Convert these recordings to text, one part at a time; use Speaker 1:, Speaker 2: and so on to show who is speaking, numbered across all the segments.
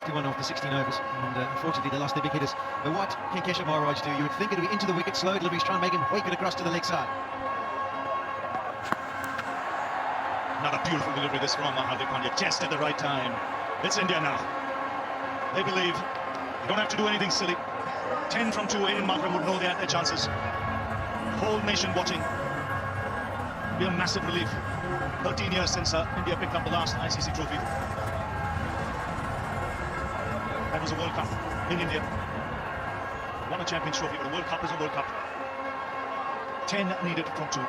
Speaker 1: 51 after 16 overs, and unfortunately they lost their big hitters. But what can Keshav Maharaj do? You would think it would be into the wicket, slow deliveries, try and make him wake it across to the leg side.
Speaker 2: Another beautiful delivery this from Hardik Pandya, just at the right time. It's India now. They believe you don't have to do anything silly. 10 from 2, Aiden Markram would know they had their chances. Whole nation watching. Be a massive relief. 13 years since India picked up the last ICC trophy. That was a World Cup in India. Won a Champions Trophy, but a World Cup is a World Cup. 10 needed from 2.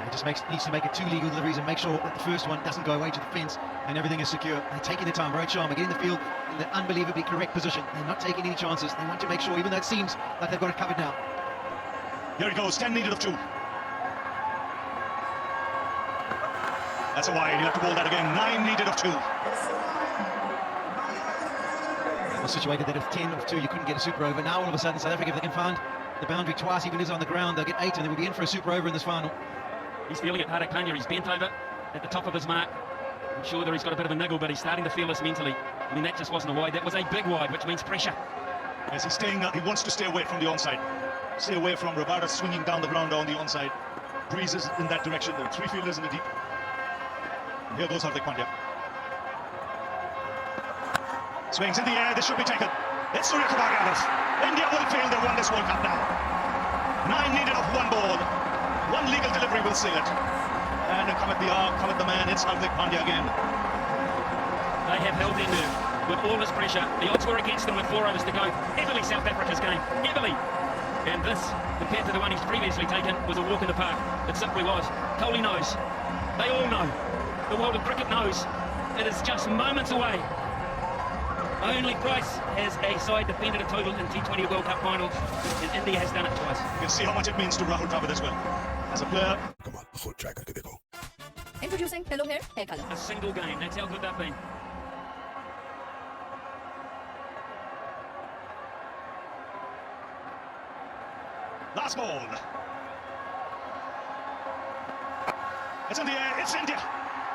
Speaker 1: He just needs to make it 2 legal deliveries and make sure that the first one doesn't go away to the fence and everything is secure. They're taking their time. Rohit Sharma getting the field in the unbelievably correct position. They're not taking any chances. They want to make sure, even though it seems like they've got it covered now.
Speaker 2: Here he goes, 10 needed of 2. That's a wide. He'll have to bowl that again. 9 needed of 2.
Speaker 1: It was situated that if 10 of 2 you couldn't get a super over. Now all of a sudden South Africa, if they can find the boundary twice, even if it's on the ground, they'll get 8 and they will be in for a super over in this final.
Speaker 3: He's feeling it, Hardik Pandya. He's bent over at the top of his mark. I'm sure that he's got a bit of a niggle, but he's starting to feel this mentally. I mean, that just wasn't a wide. That was a big wide, which means pressure.
Speaker 2: Yes, he's staying. He wants to stay away from the onside. Stay away from Rabada swinging down the ground on the onside. Breezes in that direction. There are 3 fielders in the deep. Here goes Hardik Pandya. Swings in the air. This should be taken. It's Surya Kumar Yadav. India will fail. They won this World Cup now. 9 needed of 1 ball. 1 legal delivery will seal it. And come at the arm, come at the man. It's Hardik Pandya again.
Speaker 3: They have held their nerve with all this pressure. The odds were against them with 4 overs to go. Heavily South Africa's game. Heavily. And this, compared to the one he's previously taken, was a walk in the park. It simply was. Kohli knows. They all know. The world of cricket knows. It is just moments away. Only Price has a side defended a total in T20 World Cup finals, and India has done it twice.
Speaker 2: You can see how much it means to Rahul Dravid as well. As a player.
Speaker 4: Come on, full track करके देखो.
Speaker 5: Introducing Hello Hair Hair Color.
Speaker 3: A single game, that's how good they've been.
Speaker 2: Last ball. It's in the air, it's India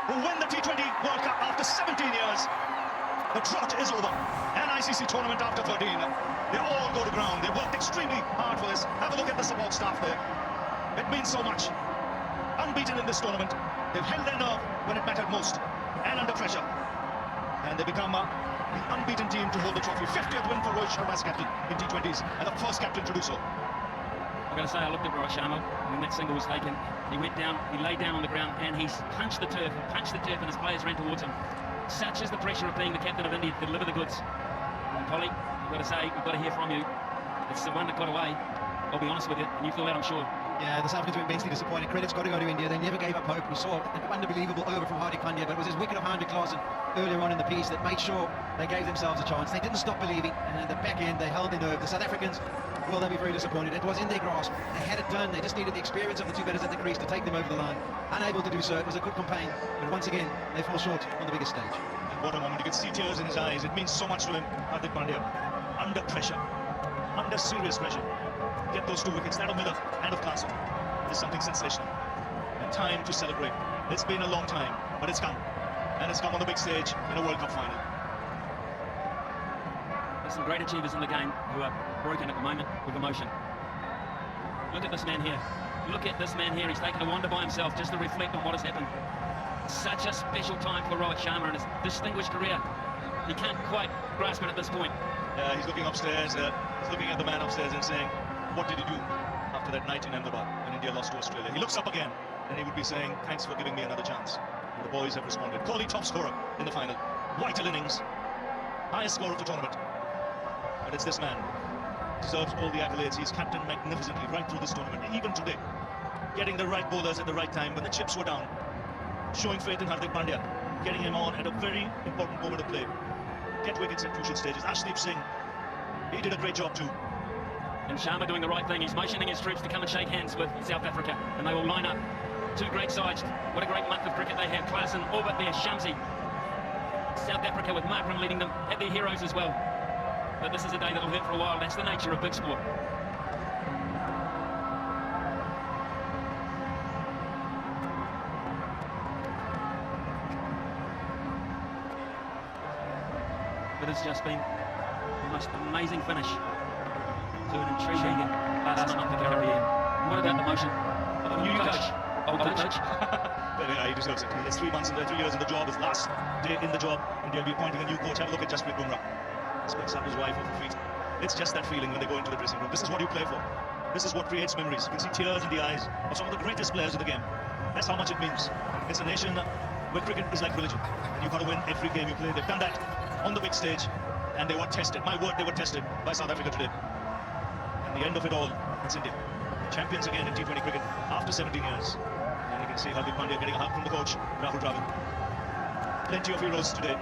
Speaker 2: who win the T20 World Cup after 17 years. The drought is over. An ICC tournament after 13. They all go to ground. They worked extremely hard for this. Have a look at the support staff there. It means so much. Unbeaten in this tournament. They've held their nerve when it mattered most. And under pressure. And they become the unbeaten team to hold the trophy. 50th win for Rohit Sharma as captain in T20s. And the first captain to do so.
Speaker 3: I've got to say, I looked at Rohit Sharma when that single was taken. He went down, he lay down on the ground, and he punched the turf, and his players ran towards him. Such is the pressure of being the captain of India to deliver the goods. And Polly, I've got to say, we've got to hear from you. It's the one that got away, I'll be honest with you, and you feel that, I'm sure.
Speaker 1: Yeah, the South Africans were immensely disappointed. Credit's got to go to India. They never gave up hope. We saw an unbelievable over from Hardik Pandya, but it was his wicket of Hendrik Klaasen earlier on in the piece that made sure they gave themselves a chance. They didn't stop believing, and at the back end, they held their nerve. The South Africans, well, they'll be very disappointed. It was in their grasp. They had it done. They just needed the experience of the 2 batters at the crease to take them over the line. Unable to do so. It was a good campaign, but once again, they fall short on the biggest stage.
Speaker 2: What a moment. You can see tears in his eyes. It means so much to him, Hardik Pandya. Under pressure. Under serious pressure. Get those 2 wickets, that of Miller and of Klaasen. It's something sensational. And time to celebrate. It's been a long time, but it's come. And it's come on the big stage in a World Cup final.
Speaker 3: There's some great achievers in the game who are broken at the moment with emotion. Look at this man here. Look at this man here. He's taken a wander by himself just to reflect on what has happened. Such a special time for Rohit Sharma in his distinguished career. He can't quite grasp it at this point.
Speaker 2: He's looking upstairs. He's looking at the man upstairs and saying, what did he do after that night in Ahmedabad when India lost to Australia? He looks up again and he would be saying, thanks for giving me another chance. And the boys have responded. Kohli top scorer in the final. Vital innings. Highest score of the tournament. But it's this man. Deserves all the accolades. He's captained magnificently right through this tournament. Even today. Getting the right bowlers at the right time when the chips were down. Showing faith in Hardik Pandya. Getting him on at a very important moment of play. Get wickets at crucial stages. Ashdeep Singh, he did a great job too.
Speaker 3: And Sharma doing the right thing. He's motioning his troops to come and shake hands with South Africa. And they will line up. 2 great sides. What a great month of cricket they have. Klaasen, Orbit there, Shamsi. South Africa with Markram leading them. Had their heroes as well. But this is a day that'll hurt for a while. That's the nature of big sport. It has just been the most amazing finish to an intriguing last month of career. And what about the motion of a new coach? Old coach.
Speaker 2: But yeah, he deserves it. He has 3 months and 3 years in the job. His last day in the job, and they'll be appointing a new coach. Have a look at Jasprit Bumrah. Spits up his wife off the feet. It's just that feeling when they go into the dressing room. This is what you play for. This is what creates memories. You can see tears in the eyes of some of the greatest players of the game. That's how much it means. It's a nation where cricket is like religion. And you've got to win every game you play. They've done that on the big stage, and they were tested. My word, they were tested by South Africa today. And the end of it all, it's India. Champions again in T20 cricket after 17 years. And you can see Hardik Pandya getting a hug from the coach, Rahul Dravid. Plenty of heroes today.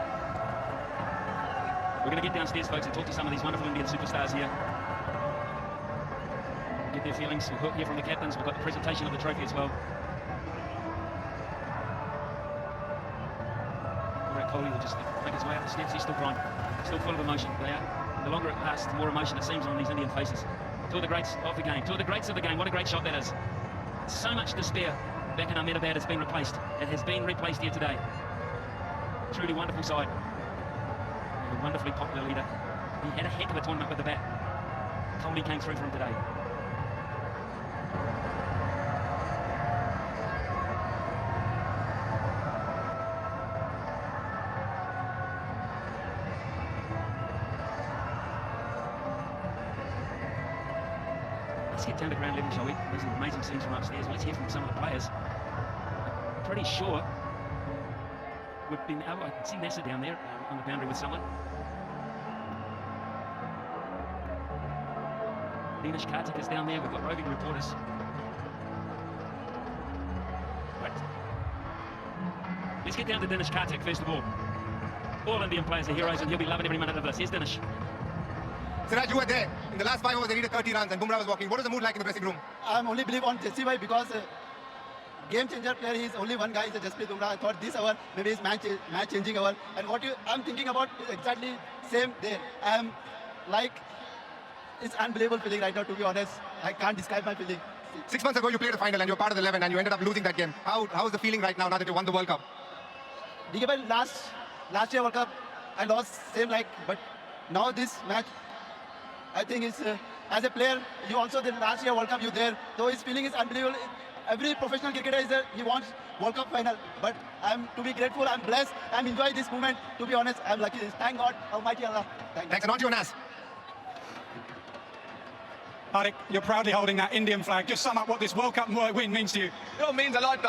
Speaker 3: We're going to get downstairs, folks, and talk to some of these wonderful Indian superstars here. Get their feelings. We'll hear from the captains. We've got the presentation of the trophy as well. Virat Kohli will just make his way up the steps. He's still crying, still full of emotion. They are. The longer it lasts, the more emotion it seems on these Indian faces. Two of the greats of the game. Two of the greats of the game. What a great shot that is. So much despair back in Ahmedabad has been replaced. It has been replaced here today. Truly wonderful side. A wonderfully popular leader. He had a heck of a tournament with the bat. Kohli came through for him today. Let's get down to ground level, shall we? There's some amazing scenes from upstairs. Let's hear from some of the players. I'm pretty sure we've been able, I can see Nasser down there on the boundary with someone. Dinesh Karthik is down there. We've got roving reporters. Right. Let's get down to Dinesh Karthik first of all. All Indian players are heroes and he'll be loving every minute of this. Here's Dinesh.
Speaker 4: Siraj, you were there. In the last 5 overs, they needed 30 runs and Bumrah was walking. What was the mood like in the dressing room?
Speaker 6: I'm only believe on Jesse Bhai because game changer player, he's only one guy, is Jasprit Bumrah. I thought this hour, maybe it's match changing hour. And what I'm thinking about is exactly same there. I'm like, it's unbelievable feeling right now, to be honest. I can't describe my feeling.
Speaker 4: 6 months ago, you played a final and you were part of the 11 and you ended up losing that game. How is the feeling right now that you won the World Cup?
Speaker 6: DK Bhai, last year World Cup, I lost same like, but now this match, I think it's, as a player, you also did last year World Cup, you there. So his feeling is unbelievable. Every professional cricketer is there, he wants World Cup final. But I'm to be grateful, I'm blessed, I'm enjoying this moment. To be honest, I'm lucky. Thank God, Almighty Allah.
Speaker 4: Thanks. And on to you, Nas.
Speaker 7: Hardik, you're proudly holding that Indian flag. Just sum up what this World Cup win means to you.
Speaker 8: You know, it means a lot.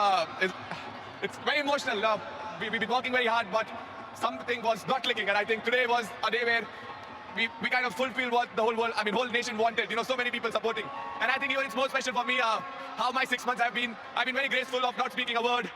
Speaker 8: It's very emotional. We've been working very hard, but something was not clicking. And I think today was a day where we kind of fulfilled what the whole world, whole nation wanted. You know, so many people supporting. And I think even it's more special for me how my 6 months have been. I've been very graceful of not speaking a word.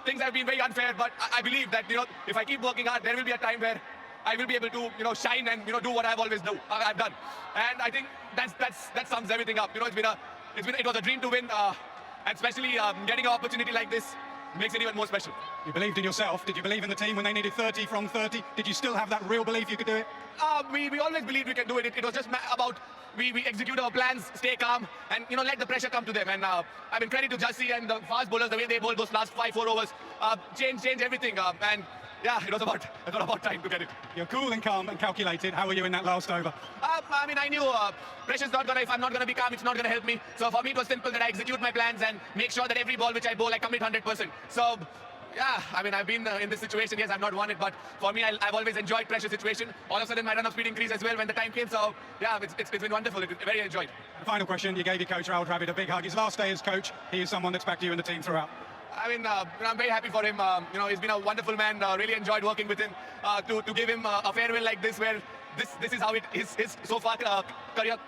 Speaker 8: Things have been very unfair, but I believe that, you know, if I keep working hard, there will be a time where I will be able to, you know, shine and, you know, do what I've always done. And I think that sums everything up. You know, it was a dream to win, and especially getting an opportunity like this makes it even more special.
Speaker 7: You believed in yourself. Did you believe in the team when they needed 30 from 30? Did you still have that real belief you could do it?
Speaker 8: We always believed we can do it. It was just about we execute our plans, stay calm, and, you know, let the pressure come to them. And I mean, credit to Jassi and the fast bowlers, the way they bowled those last 5-4 overs, change everything. And yeah, it was about time to get it.
Speaker 7: You're cool and calm and calculated. How were you in that last over?
Speaker 8: I mean, I knew pressure's not gonna. If I'm not gonna be calm, it's not gonna help me. So for me, it was simple that I execute my plans and make sure that every ball which I bowl, I commit 100%. So yeah, I mean, I've been in this situation. Yes, I've not won it, but for me, I've always enjoyed pressure situation. All of a sudden, my run of speed increased as well when the time came. So yeah, it's been wonderful. Very enjoyed.
Speaker 7: Final question: you gave your coach Rahul Dravid a big hug. His last day as coach. He is someone that's backed you and the team throughout.
Speaker 8: I mean, I'm very happy for him. You know, he's been a wonderful man. Really enjoyed working with him. To give him a farewell like this, where this is how his so far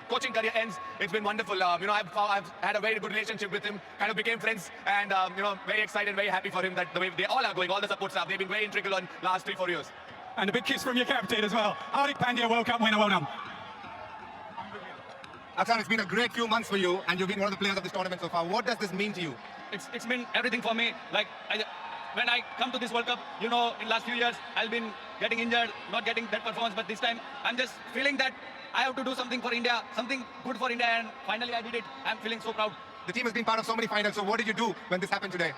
Speaker 8: coaching career ends. It's been wonderful. You know, I've had a very good relationship with him. Kind of became friends, and you know, very excited, very happy for him that the way they all are going, all the support staff, they've been very integral on last 3-4 years.
Speaker 7: And a big kiss from your captain as well. Hardik Pandya, World Cup winner, well done.
Speaker 4: Afshan, it's been a great few months for you, and you've been one of the players of this tournament so far. What does this mean to you?
Speaker 9: It's been everything for me. Like, when I come to this World Cup, you know, in last few years, I've been getting injured, not getting that performance, but this time, I'm just feeling that I have to do something for India, something good for India, and finally I did it. I'm feeling so proud.
Speaker 4: The team has been part of so many finals, so what did you do when this happened today?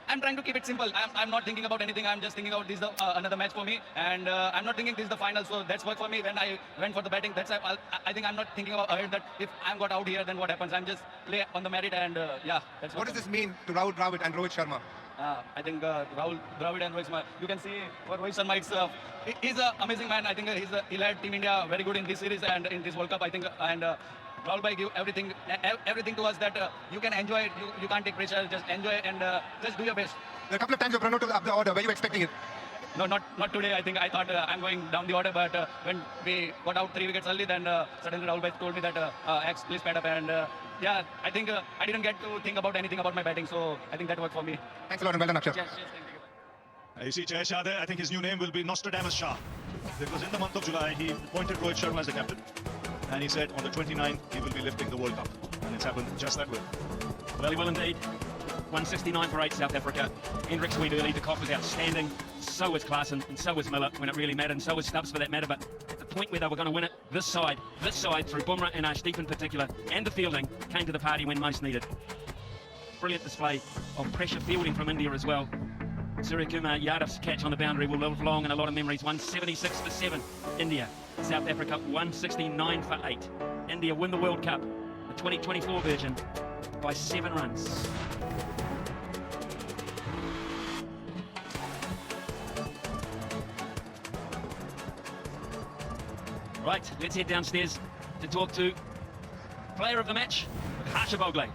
Speaker 9: I'm trying to keep it simple. I'm not thinking about anything. I'm just thinking about this is another match for me, and I'm not thinking this is the final. So that's work for me. When I went for the batting, I think I'm not thinking about ahead that if I'm got out here, then what happens? I'm just play on the merit, and yeah. That's
Speaker 4: what does this mean to Rahul Dravid and Rohit Sharma?
Speaker 9: I think Rahul Dravid and Rohit Sharma, you can see for Rohit Sharma, he's an amazing man. I think he led Team India very good in this series and in this World Cup, I think. And Rahul bhai give everything to us that you can enjoy it. You can't take pressure. Just enjoy it and just do your best.
Speaker 4: A couple of times you run out of the order. Were you expecting it?
Speaker 9: No, not today. I think I thought I'm going down the order, but when we got out 3 wickets early, then suddenly Rahul bhai told me that X, please pad up, and yeah, I think I didn't get to think about anything about my batting, so I think that worked for me.
Speaker 4: Thanks a lot and well done, Akshar.
Speaker 9: Yes, thank you.
Speaker 2: You see Jay Shah there, I think his new name will be Nostradamus Shah, because in the month of July he appointed Rohit Sharma as the captain, and he said on the 29th he will be lifting the World Cup, and it's happened just that way.
Speaker 3: Well, he will indeed. 169 for 8 South Africa. Hendricks went early. De Kock was outstanding. So was Klaassen, and so was Miller when it really mattered, and so was Stubbs for that matter. But at the point where they were going to win it, this side through Bumrah and Arshdeep in particular, and the fielding, came to the party when most needed. Brilliant display of pressure fielding from India as well. Suryakumar Yadav's catch on the boundary will live long in a lot of memories. 176 for 7, India. South Africa 169 for 8. India win the World Cup, the 2024 version, by 7 runs. Right, let's head downstairs to talk to player of the match, Harsha Bhogle.